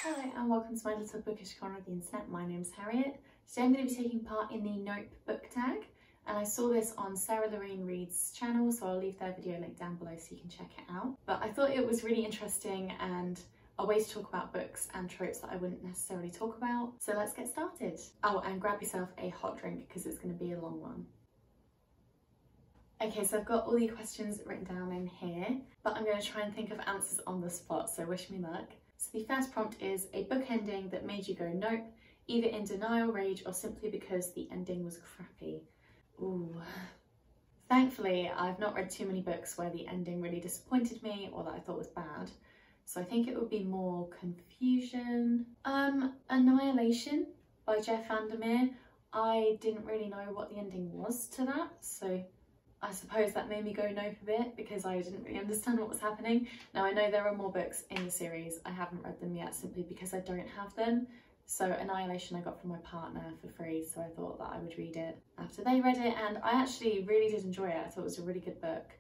Hello and welcome to my little bookish corner of the internet. My name's Harriet. Today I'm going to be taking part in the Nope book tag, and I saw this on Sarah Lorraine Reads channel, so I'll leave their video link down below so you can check it out. But I thought it was really interesting and a way to talk about books and tropes that I wouldn't necessarily talk about. So let's get started. Oh, and grab yourself a hot drink because it's going to be a long one. Okay, so I've got all the questions written down in here, but I'm going to try and think of answers on the spot, so wish me luck. So the first prompt is a book ending that made you go nope, either in denial, rage, or simply because the ending was crappy. Ooh. Thankfully, I've not read too many books where the ending really disappointed me or that I thought was bad. So I think it would be more confusion. Annihilation by Jeff Vandermeer. I didn't really know what the ending was to that, so I suppose that made me go nope a bit because I didn't really understand what was happening. Now I know there are more books in the series, I haven't read them yet simply because I don't have them. So Annihilation I got from my partner for free, so I thought that I would read it after they read it, and I actually really did enjoy it. I thought it was a really good book.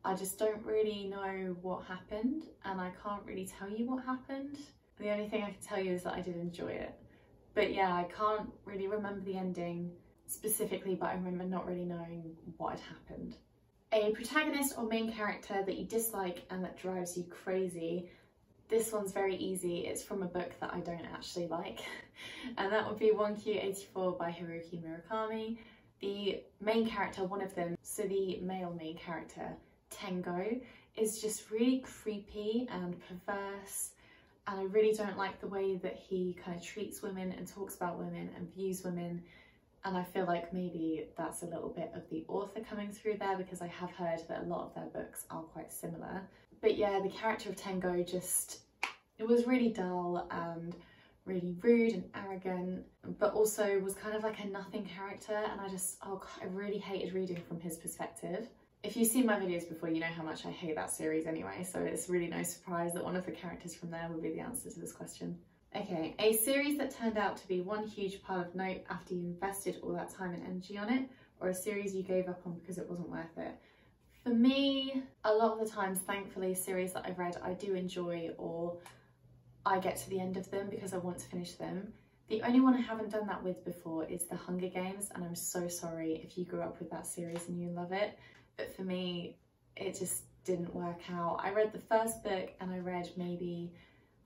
I just don't really know what happened and I can't really tell you what happened. The only thing I can tell you is that I did enjoy it. But yeah, I can't really remember the ending specifically, but I remember not really knowing what had happened. A protagonist or main character that you dislike and that drives you crazy. This one's very easy. It's from a book that I don't actually like, and that would be 1Q84 by Haruki Murakami. The main character, one of them, so the male main character, Tengo, is just really creepy and perverse, and I really don't like the way that he kind of treats women and talks about women and views women. And I feel like maybe that's a little bit of the author coming through there, because I have heard that a lot of their books are quite similar. But yeah, the character of Tengo it was really dull and really rude and arrogant, but also was kind of like a nothing character, and I really hated reading from his perspective. If you've seen my videos before, you know how much I hate that series anyway, so it's really no surprise that one of the characters from there would be the answer to this question. Okay, a series that turned out to be one huge pile of nope after you invested all that time and energy on it, or a series you gave up on because it wasn't worth it. For me, a lot of the times, thankfully, series that I've read I do enjoy, or I get to the end of them because I want to finish them. The only one I haven't done that with before is The Hunger Games, and I'm so sorry if you grew up with that series and you love it, but for me, it just didn't work out. I read the first book and I read maybe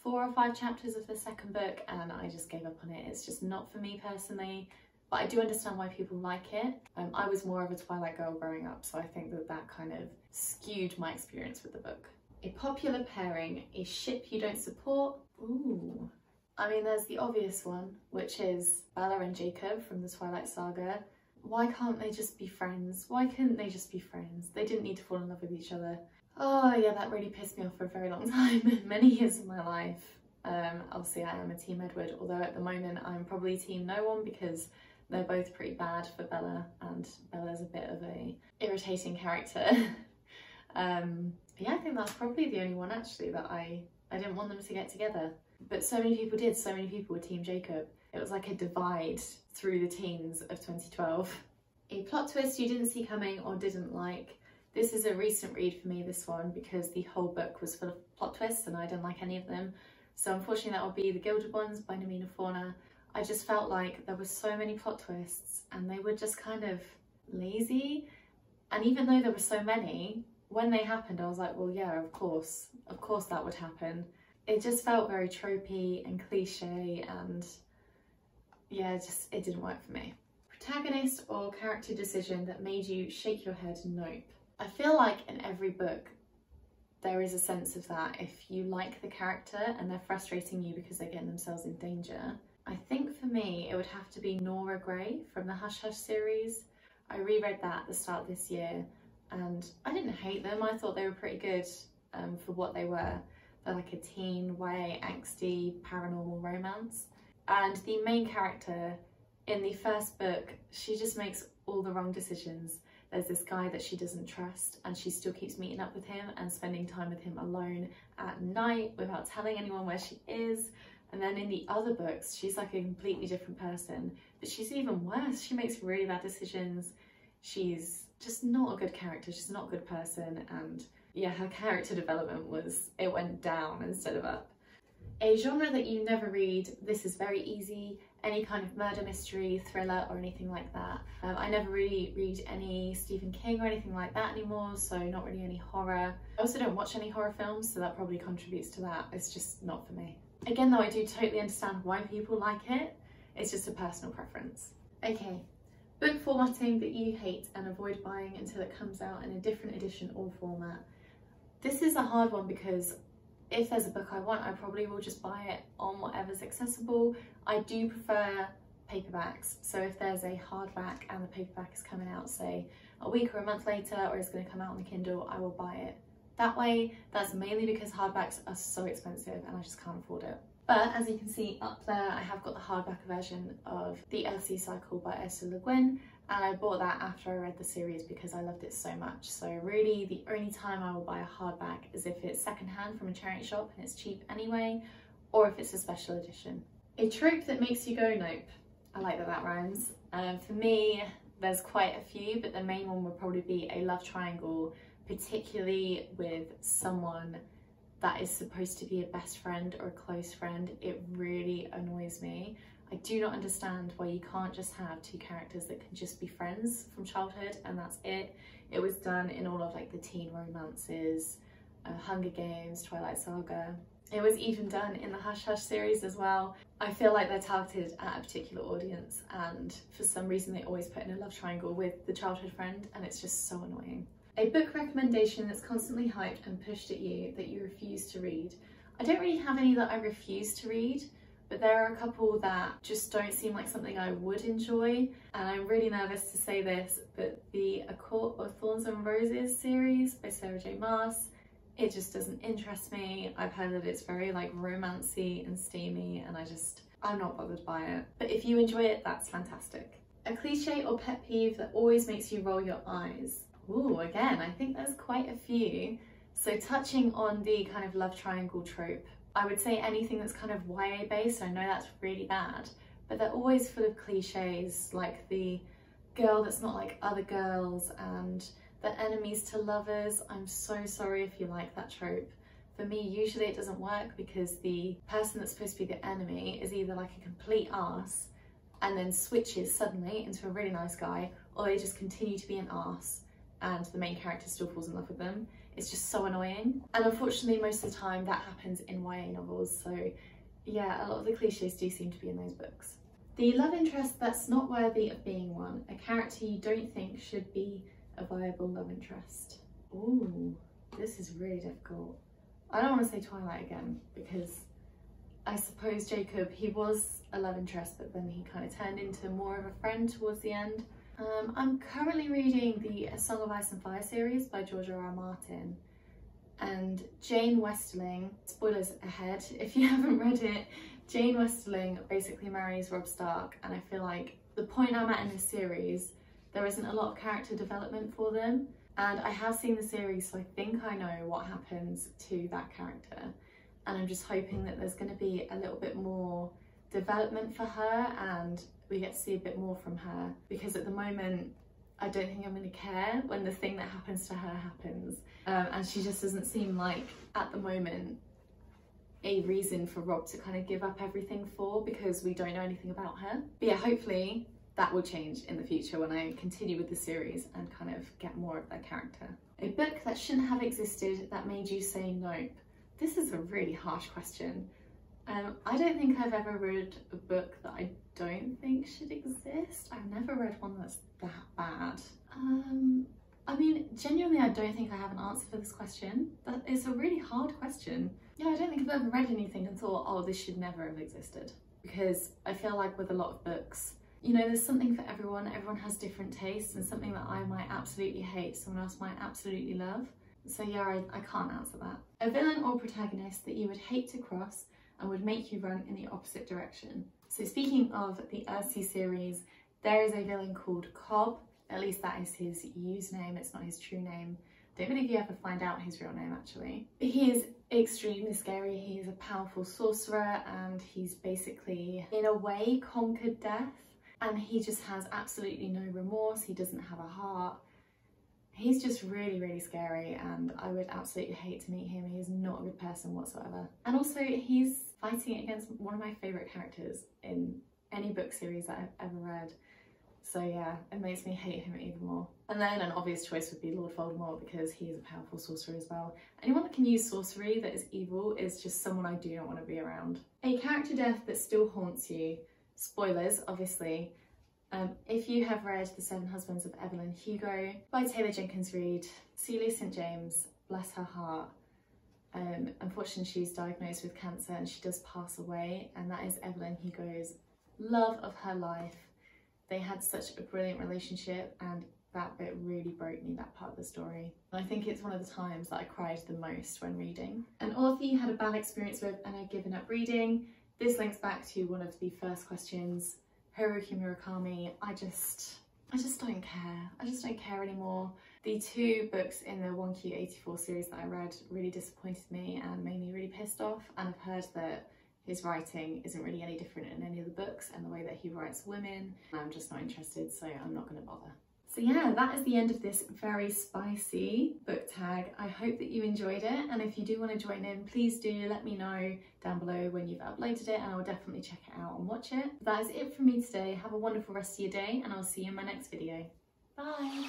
4 or 5 chapters of the second book and I just gave up on it. It's just not for me personally, but I do understand why people like it. I was more of a Twilight girl growing up, so I think that that kind of skewed my experience with the book. A popular pairing, a ship you don't support. Ooh. I mean, there's the obvious one, which is Bella and Jacob from the Twilight saga. Why can't they just be friends? Why couldn't they just be friends? They didn't need to fall in love with each other. Oh yeah, that really pissed me off for a very long time, many years of my life. Obviously I am a team Edward, although at the moment I'm probably team no one because they're both pretty bad for Bella, and Bella's a bit of a irritating character. Yeah, I think that's probably the only one actually that I didn't want them to get together. But so many people did, so many people were team Jacob. It was like a divide through the teens of 2012. A plot twist you didn't see coming or didn't like. This is a recent read for me, this one, because the whole book was full of plot twists and I didn't like any of them. So unfortunately that would be The Gilded Ones by Namina Fauna. I just felt like there were so many plot twists and they were just kind of lazy. And even though there were so many, when they happened I was like, well yeah, of course that would happen. It just felt very tropey and cliche, and yeah, it didn't work for me. Protagonist or character decision that made you shake your head nope. I feel like in every book there is a sense of that. If you like the character and they're frustrating you because they're getting themselves in danger. I think for me it would have to be Nora Grey from the Hush Hush series. I reread that at the start of this year and I didn't hate them. I thought they were pretty good for what they were. They're like a teen, YA, angsty, paranormal romance. And the main character in the first book, she just makes all the wrong decisions. There's this guy that she doesn't trust and she still keeps meeting up with him and spending time with him alone at night without telling anyone where she is. And then in the other books, she's like a completely different person, but she's even worse. She makes really bad decisions. She's just not a good character. She's not a good person. And yeah, her character development it went down instead of up. A genre that you never read, this is very easy. Any kind of murder mystery, thriller or anything like that. I never really read any Stephen King or anything like that anymore, so not really any horror. I also don't watch any horror films, so that probably contributes to that. It's just not for me. Again though, I do totally understand why people like it. It's just a personal preference. Okay, book formatting that you hate and avoid buying until it comes out in a different edition or format. This is a hard one because if there's a book I want, I probably will just buy it on whatever's accessible. I do prefer paperbacks, so if there's a hardback and the paperback is coming out, say, a week or a month later, or it's going to come out on the Kindle, I will buy it that way. That's mainly because hardbacks are so expensive and I just can't afford it. But as you can see up there, I have got the hardback version of The Earthsea Cycle by Ursula Le Guin, and I bought that after I read the series because I loved it so much. So really the only time I will buy a hardback is if it's secondhand from a charity shop and it's cheap anyway, or if it's a special edition. A trope that makes you go nope. I like that that rhymes. For me, there's quite a few, but the main one would probably be a love triangle, particularly with someone that is supposed to be a best friend or a close friend. It really annoys me. I do not understand why you can't just have two characters that can just be friends from childhood and that's it. It was done in all of like the teen romances, Hunger Games, Twilight Saga. It was even done in the Hush Hush series as well. I feel like they're targeted at a particular audience, and for some reason they always put in a love triangle with the childhood friend, and it's just so annoying. A book recommendation that's constantly hyped and pushed at you that you refuse to read. I don't really have any that I refuse to read, but there are a couple that just don't seem like something I would enjoy, and I'm really nervous to say this, but the A Court of Thorns and Roses series by Sarah J. Maas, it just doesn't interest me. I've heard that it's very like romancy and steamy, and I'm not bothered by it. But if you enjoy it, that's fantastic. A cliche or pet peeve that always makes you roll your eyes. Ooh, again, I think there's quite a few. So touching on the kind of love triangle trope, I would say anything that's kind of YA based. I know that's really bad, but they're always full of cliches, like the girl that's not like other girls and the enemies to lovers. I'm so sorry if you like that trope. For me, usually it doesn't work because the person that's supposed to be the enemy is either like a complete arse and then switches suddenly into a really nice guy, or they just continue to be an arse and the main character still falls in love with them. It's just so annoying. And unfortunately, most of the time that happens in YA novels. So yeah, a lot of the cliches do seem to be in those books. The love interest that's not worthy of being one. A character you don't think should be a viable love interest. Ooh, this is really difficult. I don't want to say Twilight again because I suppose Jacob, he was a love interest, but then he kind of turned into more of a friend towards the end. I'm currently reading the A Song of Ice and Fire series by George R.R. Martin, and Jane Westerling, spoilers ahead if you haven't read it, Jane Westerling basically marries Robb Stark, and I feel like the point I'm at in this series, there isn't a lot of character development for them, and I have seen the series, so I think I know what happens to that character, and I'm just hoping that there's going to be a little bit more development for her and we get to see a bit more from her, because at the moment I don't think I'm going to care when the thing that happens to her happens, and she just doesn't seem like at the moment a reason for Robb to kind of give up everything for, because we don't know anything about her. But yeah, hopefully that will change in the future when I continue with the series and kind of get more of their character. A book that shouldn't have existed that made you say nope. This is a really harsh question. I don't think I've ever read a book that I don't think should exist. I've never read one that's that bad. I mean, genuinely, I don't think I have an answer for this question. That is a really hard question. Yeah, I don't think I've ever read anything and thought, oh, this should never have existed. Because I feel like with a lot of books, you know, there's something for everyone. Everyone has different tastes, and something that I might absolutely hate, someone else might absolutely love. So yeah, I can't answer that. A villain or protagonist that you would hate to cross and would make you run in the opposite direction. So speaking of the Earthsea series, there is a villain called Cobb. At least that is his username, it's not his true name. Don't believe you ever find out his real name actually. But he is extremely scary. He is a powerful sorcerer and he's basically, in a way, conquered death. And he just has absolutely no remorse. He doesn't have a heart. He's just really, really scary, and I would absolutely hate to meet him. He's not a good person whatsoever. And also he's fighting against one of my favourite characters in any book series that I've ever read. So yeah, it makes me hate him even more. And then an obvious choice would be Lord Voldemort, because he's a powerful sorcerer as well. Anyone that can use sorcery that is evil is just someone I do not want to be around. A character death that still haunts you. Spoilers, obviously. If you have read The Seven Husbands of Evelyn Hugo by Taylor Jenkins Reid, Celia St. James, bless her heart. Unfortunately, she's diagnosed with cancer and she does pass away, and that is Evelyn Hugo's love of her life. They had such a brilliant relationship, and that bit really broke me, that part of the story. And I think it's one of the times that I cried the most when reading. An author you had a bad experience with and have given up reading. This links back to one of the first questions. Haruki Murakami, I just don't care. I just don't care anymore. The two books in the 1Q84 series that I read really disappointed me and made me really pissed off, and I've heard that his writing isn't really any different in any of the books, and the way that he writes women, I'm just not interested, so I'm not going to bother. So yeah, that is the end of this very spicy book tag. I hope that you enjoyed it, and if you do want to join in, please do let me know down below when you've uploaded it, and I will definitely check it out and watch it. That is it from me today. Have a wonderful rest of your day, and I'll see you in my next video. Bye!